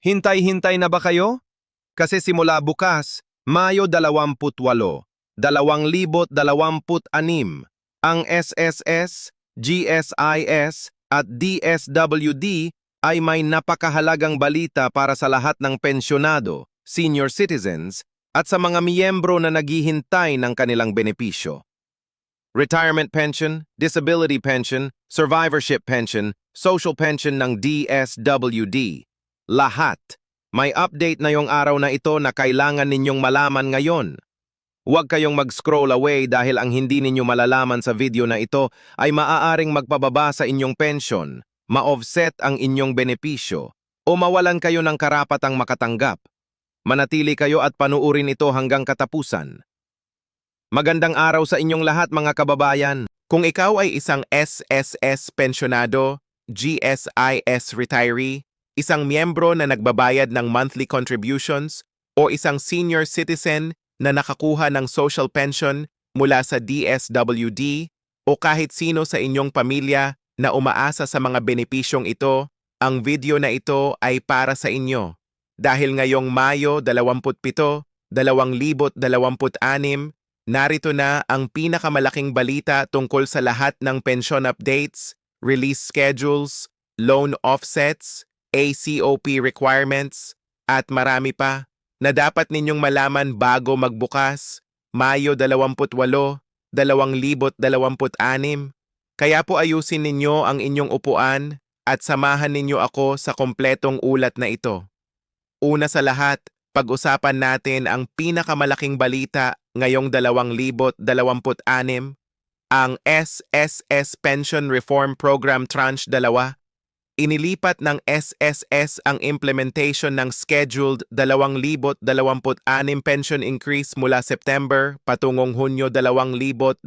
Hintay-hintay na ba kayo? Kasi simula bukas, Mayo 28, 2026, ang SSS, GSIS at DSWD ay may napakahalagang balita para sa lahat ng pensyonado, senior citizens at sa mga miyembro na naghihintay ng kanilang benepisyo. Retirement pension, disability pension, survivorship pension, social pension ng DSWD. Lahat. May update na yung araw na ito na kailangan ninyong malaman ngayon. Huwag kayong mag-scroll away dahil ang hindi ninyo malalaman sa video na ito ay maaaring magpababa sa inyong pension, ma-offset ang inyong benepisyo, o mawalan kayo ng karapatang makatanggap. Manatili kayo at panuurin ito hanggang katapusan. Magandang araw sa inyong lahat mga kababayan. Kung ikaw ay isang SSS pensionado, GSIS retiree, isang miyembro na nagbabayad ng monthly contributions, o isang senior citizen na nakakuha ng social pension mula sa DSWD, o kahit sino sa inyong pamilya na umaasa sa mga benepisyong ito, ang video na ito ay para sa inyo. Dahil ngayong Mayo 27, 2026, narito na ang pinakamalaking balita tungkol sa lahat ng pension updates, release schedules, loan offsets, ACOP requirements, at marami pa na dapat ninyong malaman bago magbukas, Mayo 28, 2026. Kaya po ayusin ninyo ang inyong upuan at samahan ninyo ako sa kompletong ulat na ito. Una sa lahat, pag-usapan natin ang pinakamalaking balita ngayong 2026, ang SSS Pension Reform Program Tranche 2. Inilipat ng SSS ang implementation ng Scheduled 2026 pension increase mula September patungong Hunyo 2026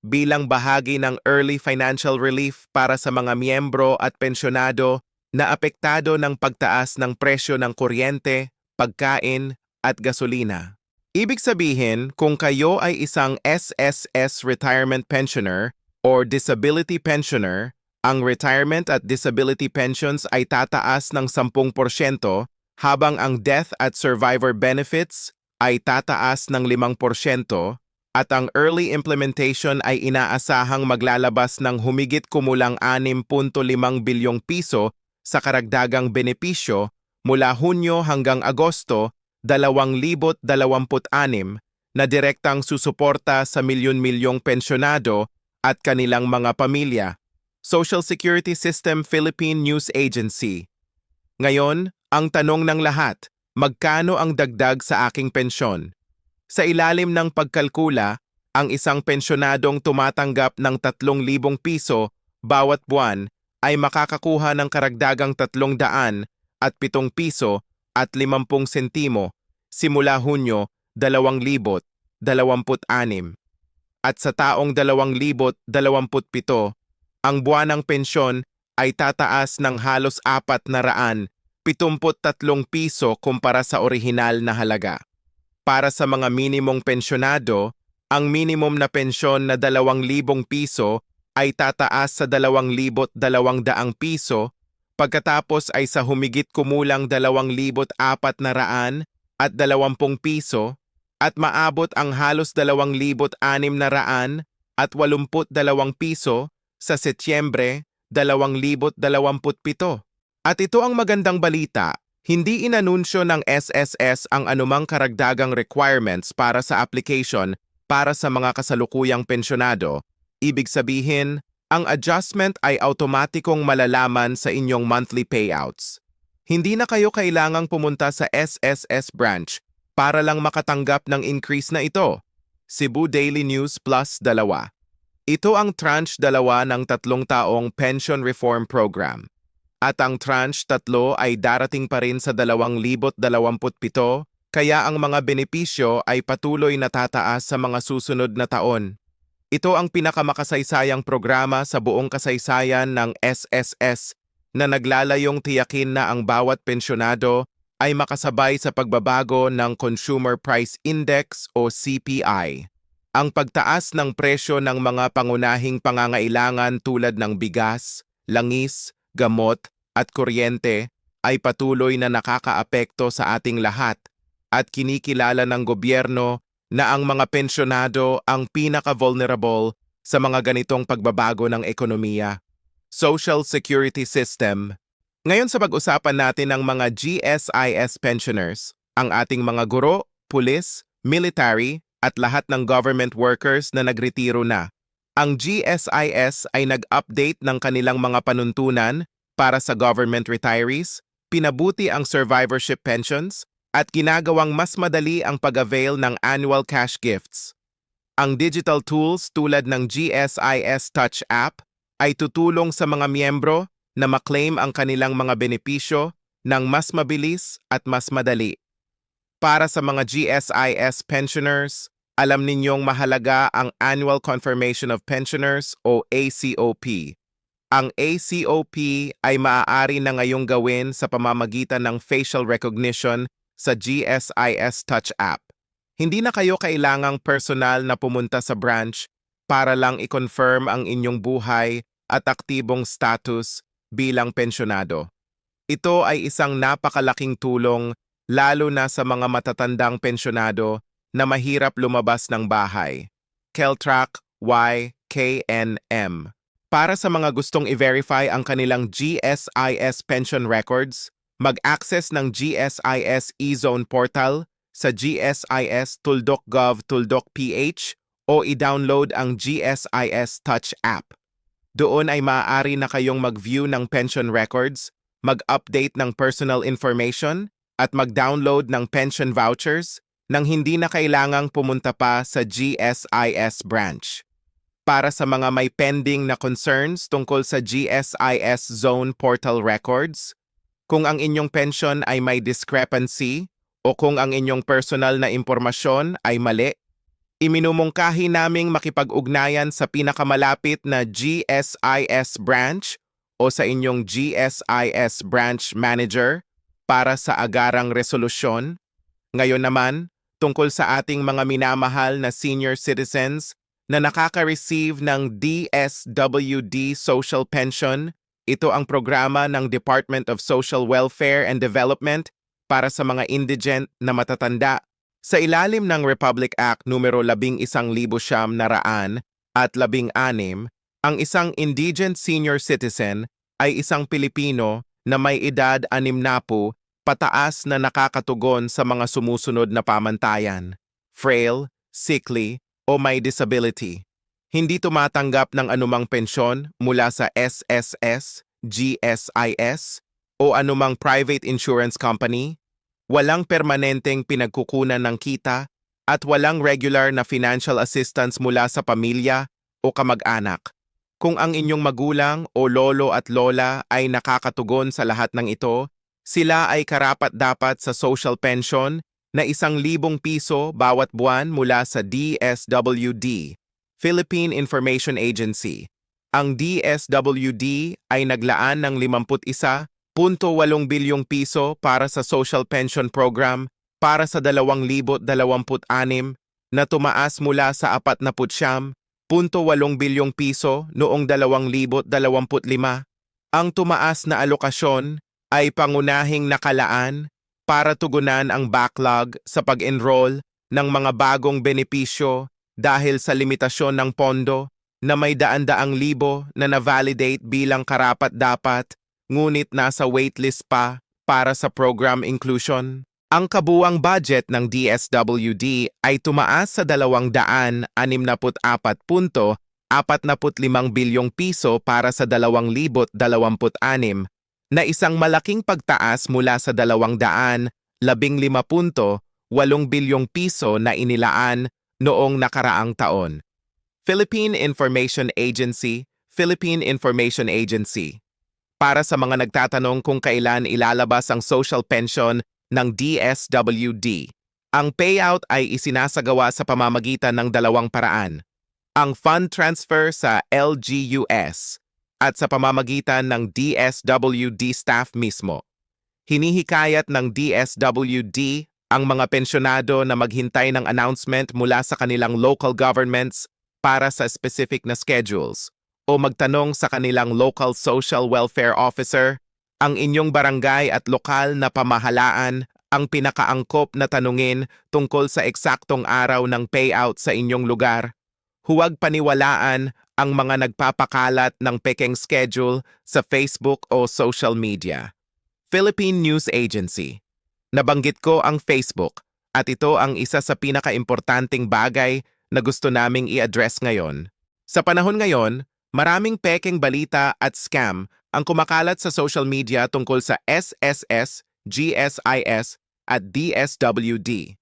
bilang bahagi ng early financial relief para sa mga miyembro at pensyonado na apektado ng pagtaas ng presyo ng kuryente, pagkain at gasolina. Ibig sabihin, kung kayo ay isang SSS retirement pensioner or disability pensioner, ang retirement at disability pensions ay tataas ng 10% habang ang death at survivor benefits ay tataas ng 5% at ang early implementation ay inaasahang maglalabas ng humigit kumulang 6.5 bilyong piso sa karagdagang benepisyo mula Hunyo hanggang Agosto 2026 na direktang susuporta sa milyon-milyong pensyonado at kanilang mga pamilya. Social Security System Philippine News Agency. Ngayon, ang tanong ng lahat, magkano ang dagdag sa aking pensyon? Sa ilalim ng pagkalkula, ang isang pensyonadong tumatanggap ng 3,000 piso bawat buwan ay makakakuha ng karagdagang 307 piso at 50 sentimo simula Hunyo 2026. At sa taong 2027, ang buwanang pensyon ay tataas ng halos 473 piso kumpara sa orihinal na halaga. Para sa mga minimong pensyonado, ang minimum na pensyon na 2,000 piso ay tataas sa 2,200 piso, pagkatapos ay sa humigit kumulang 2,420 piso at maabot ang halos 2,682 piso sa Setyembre 2027. At ito ang magandang balita, hindi inanunsyo ng SSS ang anumang karagdagang requirements para sa application para sa mga kasalukuyang pensyonado. Ibig sabihin, ang adjustment ay automatikong malalaman sa inyong monthly payouts. Hindi na kayo kailangang pumunta sa SSS branch para lang makatanggap ng increase na ito. Cebu Daily News Plus 2. Ito ang Tranche 2 ng 3 taong Pension Reform Program. At ang Tranche 3 ay darating pa rin sa 2027, kaya ang mga benepisyo ay patuloy na tataas sa mga susunod na taon. Ito ang pinakamakasaysayang programa sa buong kasaysayan ng SSS na naglalayong tiyakin na ang bawat pensyonado ay makasabay sa pagbabago ng Consumer Price Index o CPI. Ang pagtaas ng presyo ng mga pangunahing pangangailangan tulad ng bigas, langis, gamot at kuryente ay patuloy na nakakaapekto sa ating lahat at kinikilala ng gobyerno na ang mga pensyonado ang pinaka-vulnerable sa mga ganitong pagbabago ng ekonomiya. Social Security System. Ngayon sa pag-usapan natin ang mga GSIS pensioners, ang ating mga guro, pulis, military, at lahat ng government workers na nagretiro na. Ang GSIS ay nag-update ng kanilang mga panuntunan para sa government retirees, pinabuti ang survivorship pensions, at ginagawang mas madali ang pag-avail ng annual cash gifts. Ang digital tools tulad ng GSIS Touch app ay tutulong sa mga miyembro na maklaim ang kanilang mga benepisyo ng mas mabilis at mas madali. Para sa mga GSIS pensioners, alam ninyong mahalaga ang Annual Confirmation of Pensioners o ACOP. Ang ACOP ay maaari na ngayong gawin sa pamamagitan ng facial recognition sa GSIS Touch app. Hindi na kayo kailangang personal na pumunta sa branch para lang i-confirm ang inyong buhay at aktibong status bilang pensyonado. Ito ay isang napakalaking tulong lalo na sa mga matatandang pensyonado na mahirap lumabas ng bahay. KELTRAC YKNM. Para sa mga gustong i-verify ang kanilang GSIS pension records, mag-access ng GSIS eZone portal sa gsis.tuldok.gov.ph o i-download ang GSIS Touch app. Doon ay maaari na kayong mag-view ng pension records, mag-update ng personal information, at mag-download ng pension vouchers nang hindi na kailangang pumunta pa sa GSIS branch. Para sa mga may pending na concerns tungkol sa GSIS Zone portal records, kung ang inyong pension ay may discrepancy o kung ang inyong personal na impormasyon ay mali, iminumungkahi naming makipag-ugnayan sa pinakamalapit na GSIS branch o sa inyong GSIS branch manager para sa agarang resolusyon. Ngayon naman, tungkol sa ating mga minamahal na senior citizens na nakaka-receive ng DSWD Social Pension, ito ang programa ng Department of Social Welfare and Development para sa mga indigent na matatanda. Sa ilalim ng Republic Act numero 11,916 at 16, ang isang indigent senior citizen ay isang Pilipino na may edad 60 pataas na nakakatugon sa mga sumusunod na pamantayan: frail, sickly, o may disability. Hindi tumatanggap ng anumang pensyon mula sa SSS, GSIS, o anumang private insurance company, walang permanenteng pinagkukunan ng kita, at walang regular na financial assistance mula sa pamilya o kamag-anak. Kung ang inyong magulang o lolo at lola ay nakakatugon sa lahat ng ito, sila ay karapat-dapat sa social pension na 1,000 piso bawat buwan mula sa DSWD, Philippine Information Agency. Ang DSWD ay naglaan ng 51.8 bilyong piso para sa social pension program para sa 2026 na tumaas mula sa 49.8 bilyong piso noong 2025. Ang tumaas na alokasyon ay pangunahing nakalaan para tugunan ang backlog sa pag-enroll ng mga bagong benepisyo dahil sa limitasyon ng pondo na may daan-daang libo na na-validate bilang karapat-dapat ngunit nasa waitlist pa para sa program inclusion. Ang kabuuang budget ng DSWD ay tumaas sa 264.45 bilyong piso para sa 2026 na isang malaking pagtaas mula sa 215.8 bilyong piso na inilaan noong nakaraang taon. Philippine Information Agency, Philippine Information Agency. Para sa mga nagtatanong kung kailan ilalabas ang social pension ng DSWD, ang payout ay isinasagawa sa pamamagitan ng 2 paraan: ang fund transfer sa LGUS at sa pamamagitan ng DSWD staff mismo. Hinihikayat ng DSWD ang mga pensyonado na maghintay ng announcement mula sa kanilang local governments para sa specific na schedules o magtanong sa kanilang local social welfare officer Ang inyong barangay at lokal na pamahalaan ang pinakaangkop na tanungin tungkol sa eksaktong araw ng payout sa inyong lugar. Huwag paniwalaan ang mga nagpapakalat ng pekeng schedule sa Facebook o social media. Philippine News Agency. Nabanggit ko ang Facebook at ito ang isa sa pinakaimportanteng bagay na gusto naming i-address ngayon. Sa panahon ngayon, maraming pekeng balita at scam ang kumakalat sa social media tungkol sa SSS, GSIS at DSWD.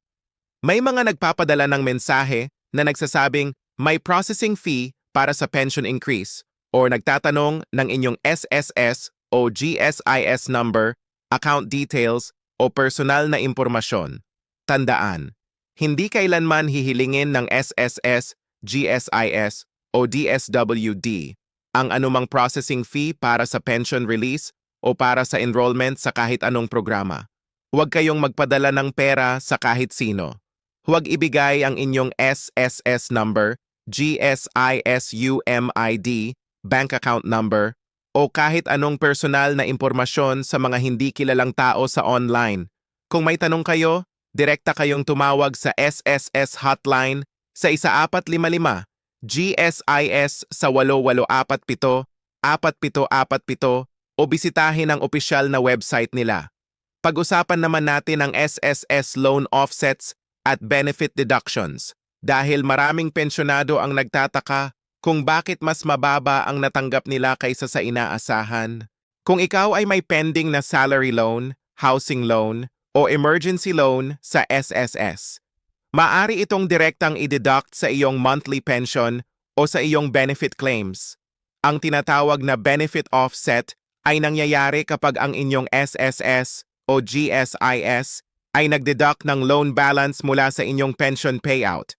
May mga nagpapadala ng mensahe na nagsasabing may processing fee para sa pension increase o nagtatanong ng inyong SSS o GSIS number, account details o personal na impormasyon. Tandaan, hindi kailanman hihilingin ng SSS, GSIS o DSWD ang anumang processing fee para sa pension release o para sa enrollment sa kahit anong programa. Huwag kayong magpadala ng pera sa kahit sino. Huwag ibigay ang inyong SSS number, GSIS-UMID, bank account number, o kahit anong personal na impormasyon sa mga hindi kilalang tao sa online. Kung may tanong kayo, direkta kayong tumawag sa SSS hotline sa 1455, GSIS sa 8847-4747 o bisitahin ang opisyal na website nila. Pag-usapan naman natin ang SSS loan offsets at benefit deductions dahil maraming pensyonado ang nagtataka kung bakit mas mababa ang natanggap nila kaysa sa inaasahan. Kung ikaw ay may pending na salary loan, housing loan, o emergency loan sa SSS, maaari itong direktang i-deduct sa iyong monthly pension o sa iyong benefit claims. Ang tinatawag na benefit offset ay nangyayari kapag ang inyong SSS o GSIS ay nagdeduct ng loan balance mula sa inyong pension payout.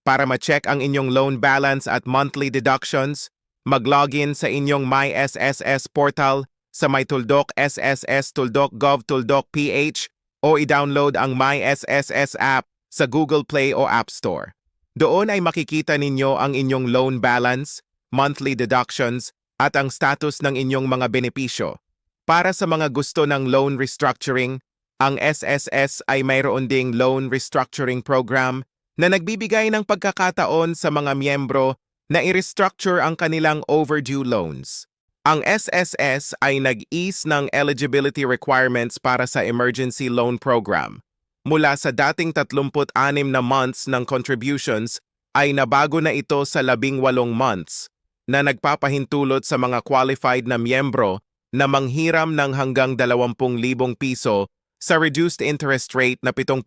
Para ma-check ang inyong loan balance at monthly deductions, mag-login sa inyong MySSS portal sa MyTuldok sss.tuldok.gov.ph o i-download ang MySSS app sa Google Play o App Store. Doon ay makikita ninyo ang inyong loan balance, monthly deductions, at ang status ng inyong mga benepisyo. Para sa mga gusto ng loan restructuring, ang SSS ay mayroon ding loan restructuring program na nagbibigay ng pagkakataon sa mga miyembro na i-restructure ang kanilang overdue loans. Ang SSS ay nag-ease ng eligibility requirements para sa emergency loan program. Mula sa dating 36 na months ng contributions ay nabago na ito sa 18 months na nagpapahintulot sa mga qualified na miyembro na manghiram ng hanggang 20,000 piso sa reduced interest rate na 7%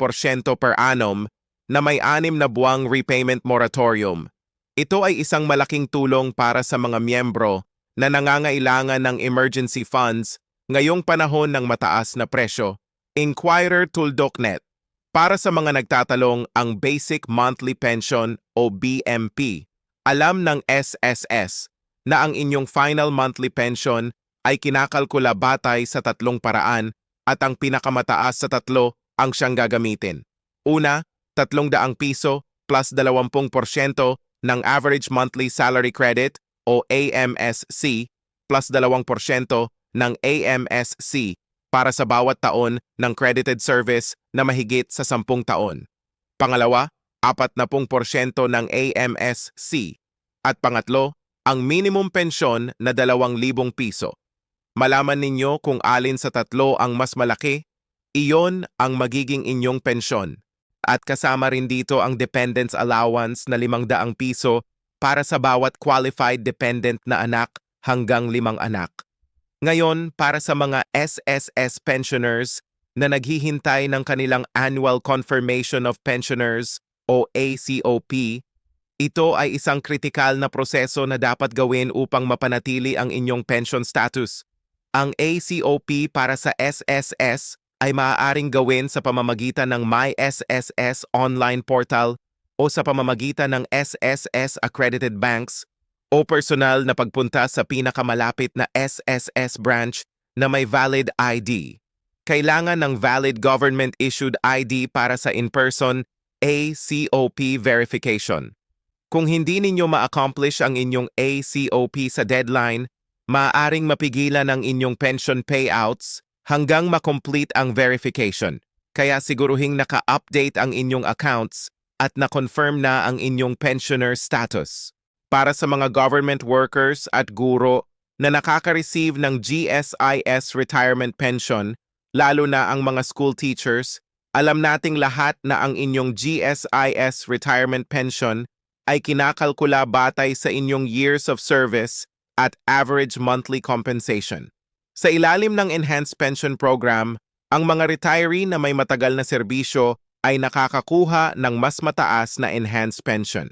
per annum na may 6 na buwang repayment moratorium. Ito ay isang malaking tulong para sa mga miyembro na nangangailangan ng emergency funds ngayong panahon ng mataas na presyo. Inquirer Tuldok.net. Para sa mga nagtatalong ang Basic Monthly Pension o BMP, alam ng SSS na ang inyong final monthly pension ay kinakalkula batay sa 3 paraan at ang pinakamataas sa 3 ang siyang gagamitin. Una, 300 piso plus 20% ng average monthly salary credit o AMSC plus 2% ng AMSC para sa bawat taon ng credited service na mahigit sa 10 taon. Pangalawa, 40% ng AMSC. At pangatlo, ang minimum pensyon na 2,000 piso. Malaman ninyo kung alin sa 3 ang mas malaki, iyon ang magiging inyong pensyon. At kasama rin dito ang dependence allowance na 500 piso para sa bawat qualified dependent na anak hanggang 5 anak. Ngayon, para sa mga SSS pensioners na naghihintay ng kanilang Annual Confirmation of Pensioners o ACOP, ito ay isang kritikal na proseso na dapat gawin upang mapanatili ang inyong pension status. Ang ACOP para sa SSS ay maaaring gawin sa pamamagitan ng MySSS online portal o sa pamamagitan ng SSS accredited banks o personal na pagpunta sa pinakamalapit na SSS branch na may valid ID. Kailangan ng valid government-issued ID para sa in-person ACOP verification. Kung hindi ninyo ma-accomplish ang inyong ACOP sa deadline, Maaaring mapigilan ang inyong pension payouts hanggang makomplete ang verification. Kaya siguruhing naka-update ang inyong accounts at na-confirm na ang inyong pensioner status. Para sa mga government workers at guro na nakaka-receive ng GSIS retirement pension, lalo na ang mga school teachers, alam nating lahat na ang inyong GSIS retirement pension ay kinakalkula batay sa inyong years of service at average monthly compensation. Sa ilalim ng Enhanced Pension Program, ang mga retiree na may matagal na serbisyo ay nakakakuha ng mas mataas na enhanced pension.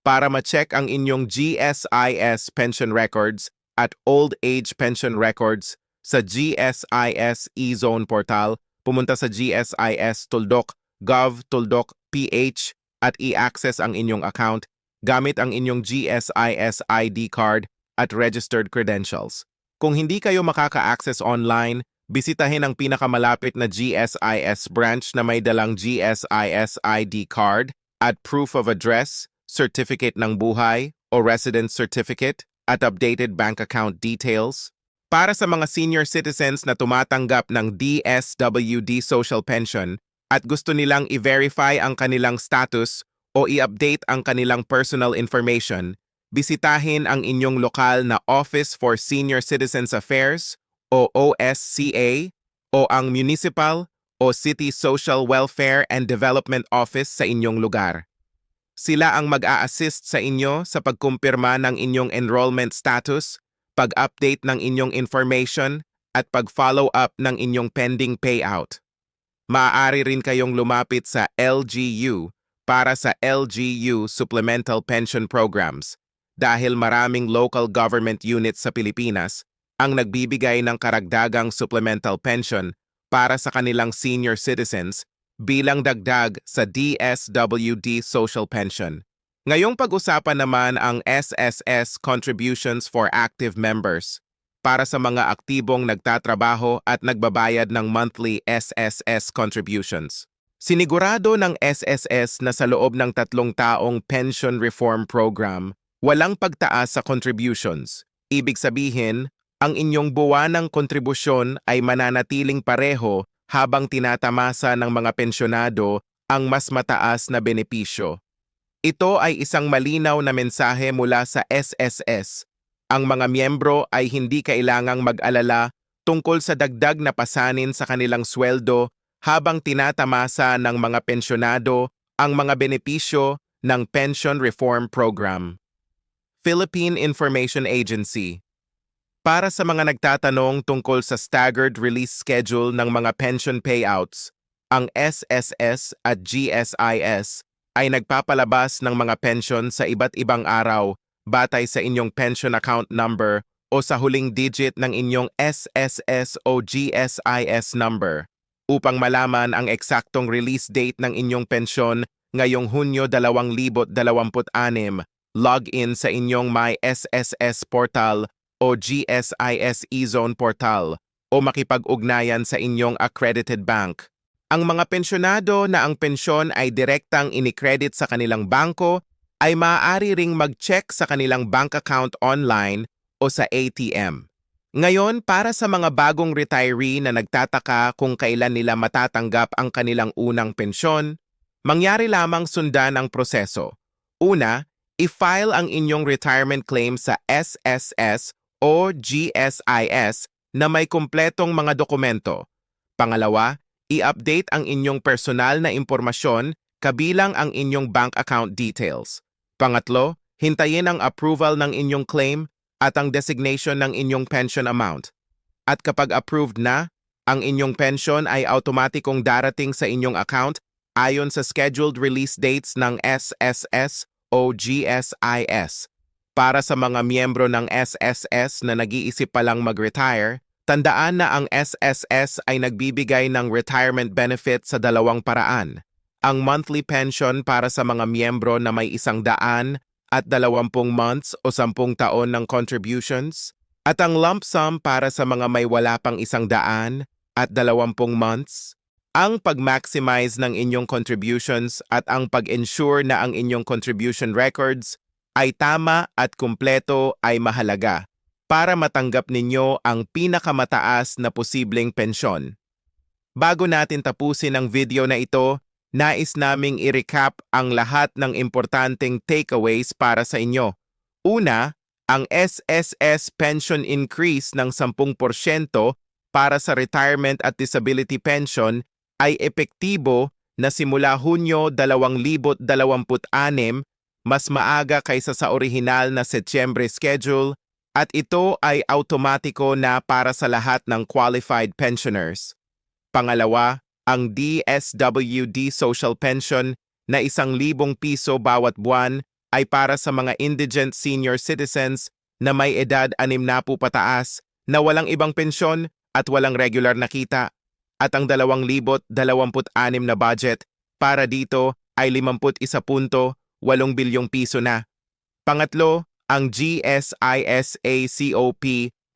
Para ma-check ang inyong GSIS pension records at old age pension records sa GSIS e-Zone portal, pumunta sa GSIS Tuldok.gov.ph at i-access ang inyong account gamit ang inyong GSIS ID card at registered credentials. Kung hindi kayo makaka-access online, bisitahin ang pinakamalapit na GSIS branch na may dalang GSIS ID card at proof of address, certificate ng buhay o residence certificate at updated bank account details. Para sa mga senior citizens na tumatanggap ng DSWD Social Pension at gusto nilang i-verify ang kanilang status o i-update ang kanilang personal information, bisitahin ang inyong lokal na Office for Senior Citizens Affairs o OSCA o ang Municipal o City Social Welfare and Development Office sa inyong lugar. Sila ang mag-a-assist sa inyo sa pagkumpirma ng inyong enrollment status, pag-update ng inyong information, at pag-follow up ng inyong pending payout. Maaari rin kayong lumapit sa LGU para sa LGU Supplemental Pension Programs dahil maraming local government units sa Pilipinas ang nagbibigay ng karagdagang supplemental pension para sa kanilang senior citizens bilang dagdag sa DSWD Social Pension. Ngayong pag-usapan naman ang SSS Contributions for Active Members para sa mga aktibong nagtatrabaho at nagbabayad ng monthly SSS contributions. Sinigurado ng SSS na sa loob ng 3 taong pension reform program, walang pagtaas sa contributions. Ibig sabihin, ang inyong buwanang kontribusyon ay mananatiling pareho habang tinatamasa ng mga pensyonado ang mas mataas na benepisyo. Ito ay isang malinaw na mensahe mula sa SSS. Ang mga miyembro ay hindi kailangang mag-alala tungkol sa dagdag na pasanin sa kanilang sweldo habang tinatamasa ng mga pensyonado ang mga benepisyo ng Pension Reform Program. Philippine Information Agency. Para sa mga nagtatanong tungkol sa staggered release schedule ng mga pension payouts, ang SSS at GSIS ay nagpapalabas ng mga pension sa iba't ibang araw batay sa inyong pension account number o sa huling digit ng inyong SSS o GSIS number. Upang malaman ang eksaktong release date ng inyong pensyon ngayong Hunyo 2026, log in sa inyong My SSS portal o GSIS e-Zone portal o makipag-ugnayan sa inyong accredited bank. Ang mga pensyonado na ang pensyon ay direktang inikredit sa kanilang bangko ay maaari ring mag-check sa kanilang bank account online o sa ATM. Ngayon, para sa mga bagong retiree na nagtataka kung kailan nila matatanggap ang kanilang unang pensyon, mangyari lamang sundan ang proseso. Una, i-file ang inyong retirement claim sa SSS o GSIS na may kumpletong mga dokumento. Pangalawa, i-update ang inyong personal na impormasyon kabilang ang inyong bank account details. Pangatlo, hintayin ang approval ng inyong claim at ang designation ng inyong pension amount. At kapag approved na, ang inyong pension ay automatikong darating sa inyong account ayon sa scheduled release dates ng SSS o GSIS. Para sa mga miyembro ng SSS na nag-iisip pa lang mag-retire, tandaan na ang SSS ay nagbibigay ng retirement benefit sa 2 paraan. Ang monthly pension para sa mga miyembro na may 100 at 20 months o 10 taon ng contributions, at ang lump sum para sa mga may wala pang 100 at 20 months. Ang pag-maximize ng inyong contributions at ang pag-ensure na ang inyong contribution records ay tama at kumpleto ay mahalaga. para matanggap ninyo ang pinakamataas na posibleng pensyon. Bago natin tapusin ang video na ito, nais naming i-recap ang lahat ng importanteng takeaways para sa inyo. Una, ang SSS pension increase ng 10% para sa retirement at disability pension ay epektibo na simula Hunyo 2026, mas maaga kaysa sa orihinal na Setyembre schedule, at ito ay automatiko na para sa lahat ng qualified pensioners. Pangalawa, ang DSWD Social Pension na 1,000 piso bawat buwan ay para sa mga indigent senior citizens na may edad 60 pataas na walang ibang pensyon at walang regular na kita. At ang 2026 na budget para dito ay 51.8 bilyong piso na. Pangatlo, ang GSISA COP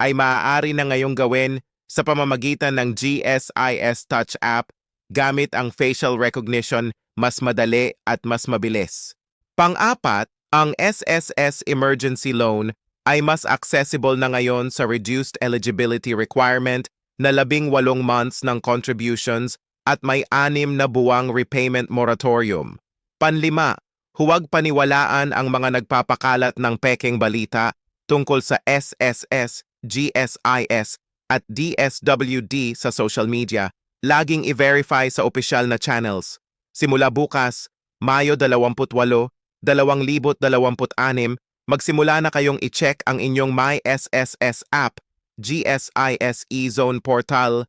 ay maaari na ngayong gawin sa pamamagitan ng GSIS Touch app gamit ang facial recognition mas madali at mas mabilis. Pang-apat, ang SSS Emergency Loan ay mas accessible na ngayon sa reduced eligibility requirement na 18 months ng contributions at may 6 na buwang repayment moratorium. Panlima, huwag paniwalaan ang mga nagpapakalat ng pekeng balita tungkol sa SSS, GSIS at DSWD sa social media. Laging i-verify sa opisyal na channels. Simula bukas, Mayo 28, 2026, magsimula na kayong i-check ang inyong My SSS app, GSIS e-Zone portal,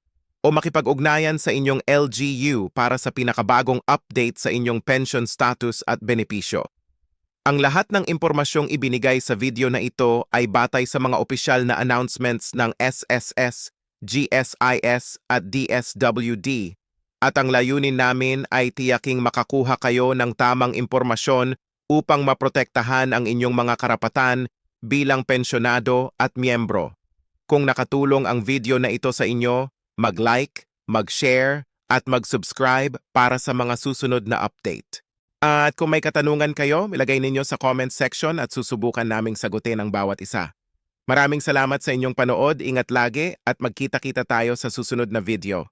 o makipag-ugnayan sa inyong LGU para sa pinakabagong update sa inyong pension status at benepisyo. Ang lahat ng impormasyong ibinigay sa video na ito ay batay sa mga opisyal na announcements ng SSS, GSIS at DSWD, at ang layunin namin ay tiyaking makakuha kayo ng tamang impormasyon upang maprotektahan ang inyong mga karapatan bilang pensyonado at miyembro. Kung nakatulong ang video na ito sa inyo, mag-like, mag-share, at mag-subscribe para sa mga susunod na update. At kung may katanungan kayo, ilagay ninyo sa comment section at susubukan naming sagutin ang bawat isa. Maraming salamat sa inyong panood, ingat lagi at magkita-kita tayo sa susunod na video.